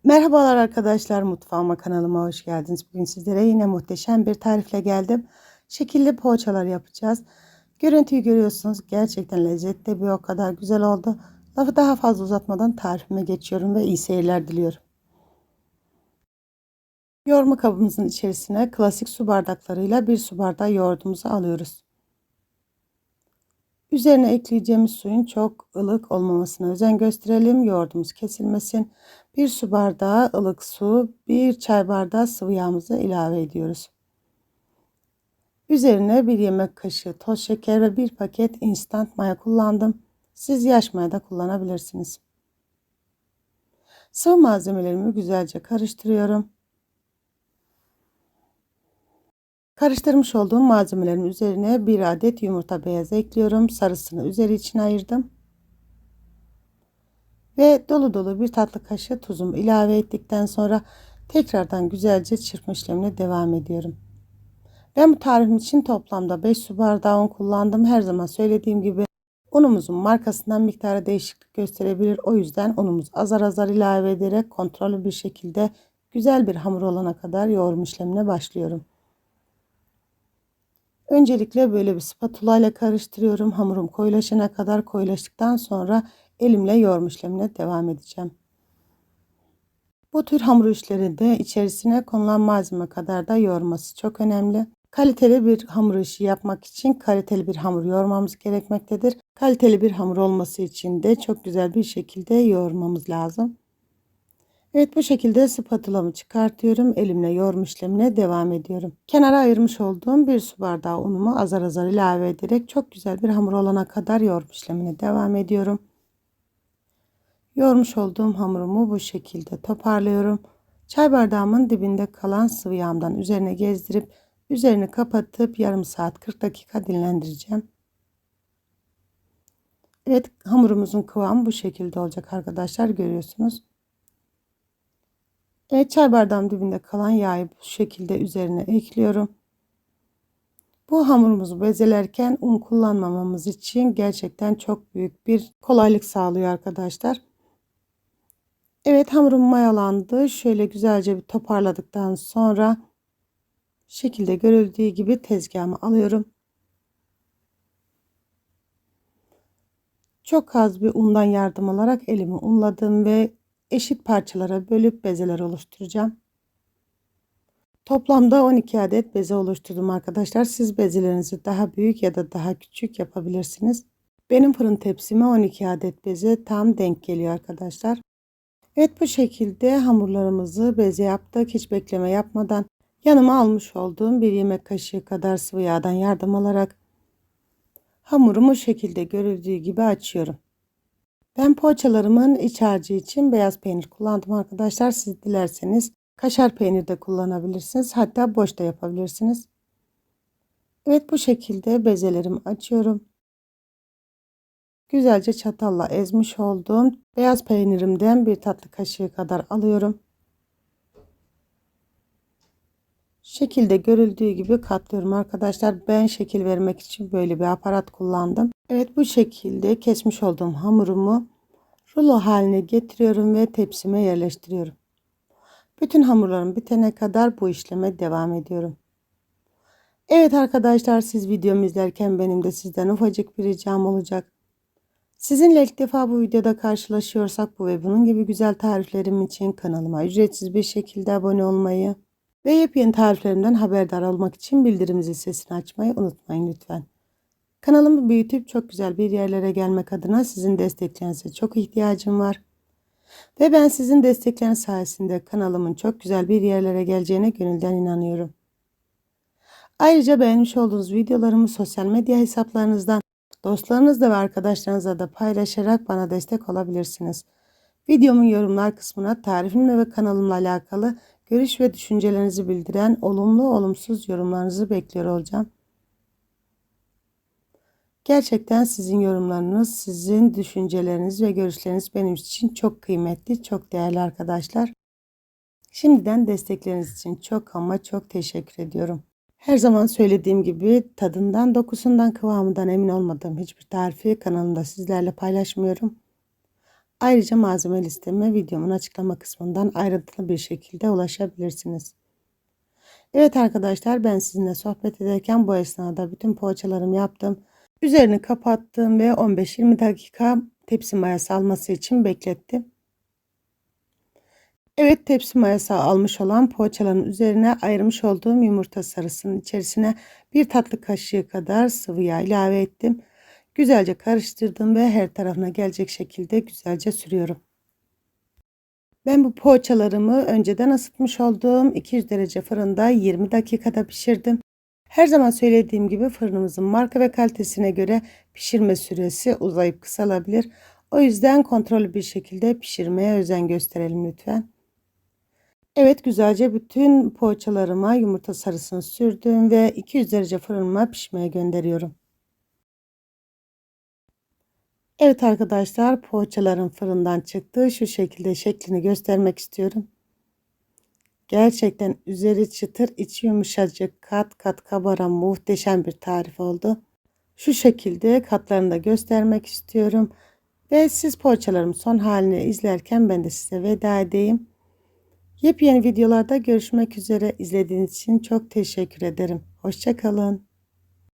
Merhabalar arkadaşlar, mutfağıma kanalıma hoş geldiniz. Bugün sizlere yine muhteşem bir tarifle geldim. Şekilli poğaçalar yapacağız. Görüntüyü görüyorsunuz. Gerçekten lezzetli bir o kadar güzel oldu. Lafı daha fazla uzatmadan tarifime geçiyorum ve iyi seyirler diliyorum. Yoğurma kabımızın içerisine klasik su bardaklarıyla bir su bardağı yoğurdumuzu alıyoruz. Üzerine ekleyeceğimiz suyun çok ılık olmamasına özen gösterelim. Yoğurdumuz kesilmesin. Bir su bardağı ılık su, bir çay bardağı sıvı yağımızı ilave ediyoruz. Üzerine bir yemek kaşığı toz şeker ve bir paket instant maya kullandım. Siz yaş maya da kullanabilirsiniz. Sıvı malzemelerimi güzelce karıştırıyorum. Karıştırmış olduğum malzemelerin üzerine bir adet yumurta beyazı ekliyorum. Sarısını üzeri için ayırdım. Ve dolu dolu bir tatlı kaşığı tuzumu ilave ettikten sonra tekrardan güzelce çırpma işlemine devam ediyorum. Ben bu tarifim için toplamda 5 su bardağı un kullandım. Her zaman söylediğim gibi unumuzun markasından miktarı değişiklik gösterebilir. O yüzden unumuzu azar azar ilave ederek kontrollü bir şekilde güzel bir hamur olana kadar yoğurma işlemine başlıyorum. Öncelikle böyle bir spatula ile karıştırıyorum. Hamurum koyulaşana kadar, koyulaştıktan sonra elimle yoğurma işlemine devam edeceğim. Bu tür hamur işlerinde içerisine konulan malzeme kadar da yoğurması çok önemli. Kaliteli bir hamur işi yapmak için kaliteli bir hamur yoğurmamız gerekmektedir. Kaliteli bir hamur olması için de çok güzel bir şekilde yoğurmamız lazım. Evet, bu şekilde spatulamı çıkartıyorum. Elimle yoğurma işlemine devam ediyorum. Kenara ayırmış olduğum bir su bardağı unumu azar azar ilave ederek çok güzel bir hamur olana kadar yoğurma işlemine devam ediyorum. Yoğurmuş olduğum hamurumu bu şekilde toparlıyorum. Çay bardağımın dibinde kalan sıvı yağımdan üzerine gezdirip üzerini kapatıp yarım saat 40 dakika dinlendireceğim. Evet, hamurumuzun kıvamı bu şekilde olacak arkadaşlar, görüyorsunuz. Evet, çay bardağım dibinde kalan yağı bu şekilde üzerine ekliyorum. Bu hamurumuzu bezelerken un kullanmamamız için gerçekten çok büyük bir kolaylık sağlıyor arkadaşlar. Evet, hamurum mayalandı. Şöyle güzelce bir toparladıktan sonra şekilde görüldüğü gibi tezgahıma alıyorum. Çok az bir undan yardım alarak elimi unladım ve eşit parçalara bölüp bezeler oluşturacağım. Toplamda 12 adet beze oluşturdum arkadaşlar. Siz bezelerinizi daha büyük ya da daha küçük yapabilirsiniz. Benim fırın tepsime 12 adet beze tam denk geliyor arkadaşlar. Evet, bu şekilde hamurlarımızı beze yaptık. Hiç bekleme yapmadan yanıma almış olduğum bir yemek kaşığı kadar sıvı yağdan yardım alarak hamurumu şekilde görüldüğü gibi açıyorum. Ben poğaçalarımın iç harcı için beyaz peynir kullandım arkadaşlar. Siz dilerseniz kaşar peynir de kullanabilirsiniz. Hatta boş da yapabilirsiniz. Evet, bu şekilde bezelerimi açıyorum. Güzelce çatalla ezmiş olduğum beyaz peynirimden bir tatlı kaşığı kadar alıyorum. Şekilde görüldüğü gibi katlıyorum arkadaşlar. Ben şekil vermek için böyle bir aparat kullandım. Evet, bu şekilde kesmiş olduğum hamurumu rulo haline getiriyorum ve tepsime yerleştiriyorum. Bütün hamurlarım bitene kadar bu işleme devam ediyorum. Evet arkadaşlar, siz videomu izlerken benim de sizden ufacık bir ricam olacak. Sizinle ilk defa bu videoda karşılaşıyorsak bu ve bunun gibi güzel tariflerim için kanalıma ücretsiz bir şekilde abone olmayı ve yepyeni tariflerimden haberdar olmak için bildirim zil sesini açmayı unutmayın lütfen. Kanalımı büyütüp çok güzel bir yerlere gelmek adına sizin desteklerinize çok ihtiyacım var. Ve ben sizin destekleriniz sayesinde kanalımın çok güzel bir yerlere geleceğine gönülden inanıyorum. Ayrıca beğenmiş olduğunuz videolarımı sosyal medya hesaplarınızdan dostlarınızla ve arkadaşlarınızla da paylaşarak bana destek olabilirsiniz. Videomun yorumlar kısmına tarifimle ve kanalımla alakalı görüş ve düşüncelerinizi bildiren olumlu olumsuz yorumlarınızı bekliyor olacağım. Gerçekten sizin yorumlarınız, sizin düşünceleriniz ve görüşleriniz benim için çok kıymetli, çok değerli arkadaşlar. Şimdiden destekleriniz için çok ama çok teşekkür ediyorum. Her zaman söylediğim gibi tadından, dokusundan, kıvamından emin olmadığım hiçbir tarifi kanalımda sizlerle paylaşmıyorum. Ayrıca malzeme listeme videomun açıklama kısmından ayrıntılı bir şekilde ulaşabilirsiniz. Evet arkadaşlar, ben sizinle sohbet ederken bu esnada bütün poğaçalarımı yaptım. Üzerini kapattım ve 15-20 dakika tepsi mayası alması için beklettim. Evet, tepsi mayası almış olan poğaçaların üzerine ayırmış olduğum yumurta sarısının içerisine bir tatlı kaşığı kadar sıvı yağ ilave ettim. Güzelce karıştırdım ve her tarafına gelecek şekilde güzelce sürüyorum. Ben bu poğaçalarımı önceden ısıtmış olduğum 200 derece fırında 20 dakikada pişirdim. Her zaman söylediğim gibi fırınımızın marka ve kalitesine göre pişirme süresi uzayıp kısalabilir. O yüzden kontrollü bir şekilde pişirmeye özen gösterelim lütfen. Evet, güzelce bütün poğaçalarıma yumurta sarısını sürdüm ve 200 derece fırınıma pişmeye gönderiyorum. Evet arkadaşlar, poğaçalarım fırından çıktı. Şu şekilde şeklini göstermek istiyorum. Gerçekten üzeri çıtır, içi yumuşacık, kat kat kabaran muhteşem bir tarif oldu. Şu şekilde katlarını da göstermek istiyorum. Ve siz poğaçalarımın son halini izlerken ben de size veda edeyim. Yepyeni videolarda görüşmek üzere. İzlediğiniz için çok teşekkür ederim. Hoşça kalın.